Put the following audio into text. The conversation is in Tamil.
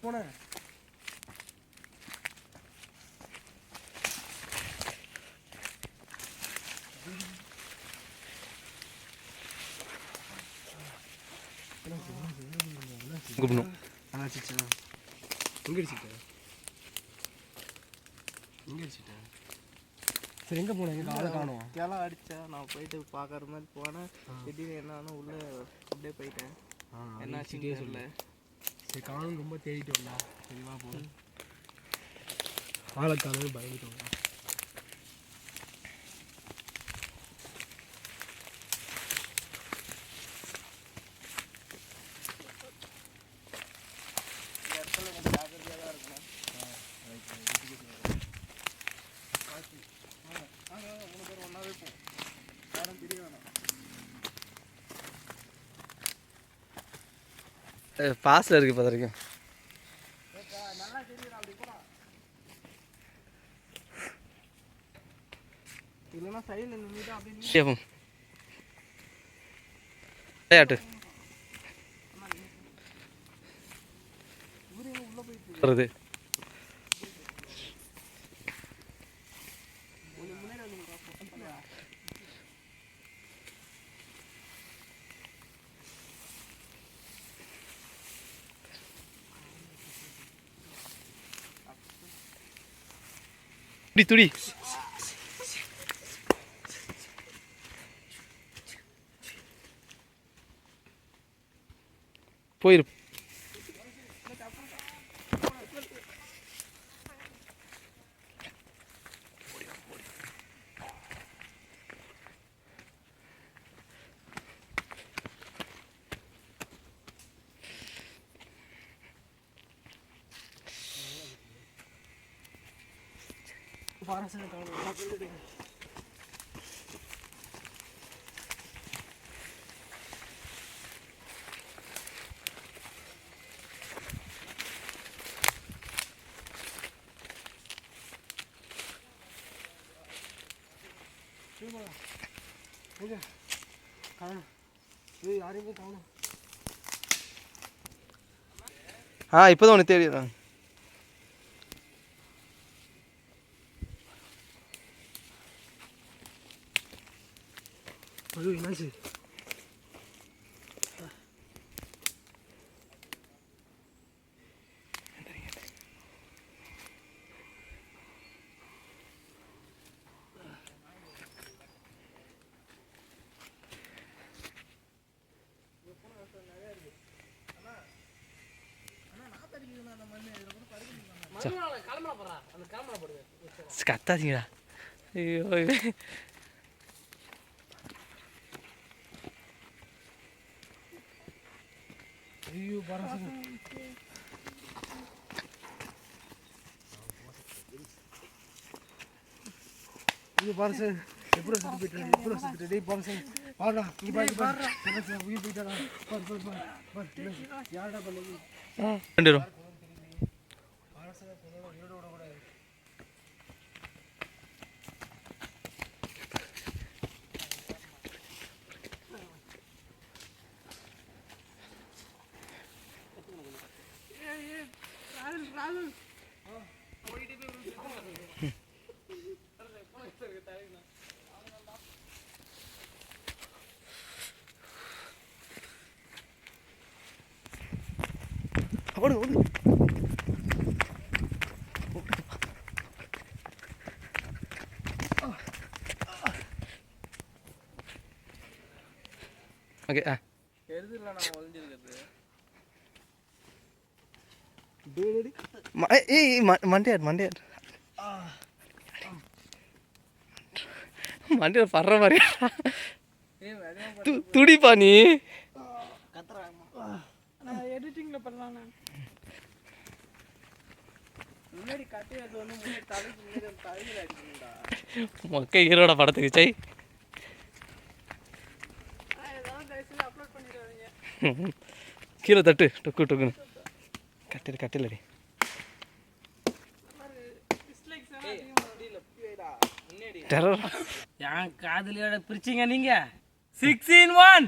போனேன் கூப்பிடணும். எங்கே அடிச்சுட்டேன் சரி எங்கே போனேன் எங்கே ஆளை காணும் கிளை அடித்தேன். நான் போயிட்டு பார்க்குற மாதிரி போனேன். திடீர்னு என்னன்னு உள்ளே அப்படியே போயிட்டேன். என்னாச்சுட்டே சொல்ல சரி காணும் ரொம்ப தேடிட்டு வந்தா சரிவா போ ஆளை காணும் பயந்துட்டு வந்தா பாஸில் இருக்குது இப்போ வரைக்கும். இல்லைன்னா சைடில் நின்றுட்டு அப்படியே விளையாட்டு வருது. துடி துடி போயிரு. இப்போதான் ஒன்று தேடிடுறாங்க. என்னாச்சு கத்தாதீங்கடா. ஐயோ ஐயோ பரசு ஐயோ பரசு எப்படி சுத்தி போயிட்டு எப்படி சுத்திட்டு டேய் பரசு பாருடா நீ பாரு உயிர் போயிட்டாடா பாரு யாரடா பண்ணி ரெண்டு ரூம் ஓடு ஓடு. ஓகே எதுல நான் ஒளிஞ்சிருக்கிறது மண்டியார் மண்டியார் படுற மாதிரி துடிப்பா நீ. எடிட்டிங்ல பண்ணலாம். முன்னாடி கட்டி அது வந்து முன்னாடி தலைக்கு முன்னாடி தலையில அடிக்கணும்டா. மொக்க ஹீரோட படத்துக்கு சை அப்லோட் பண்ணிடுவாங்க. கீழே தட்டு டொக்கு டொக்குன்னு கட்டிலடி. டெரர் என் காதலியோட பிரிச்சிங்க நீங்க 6 in 1.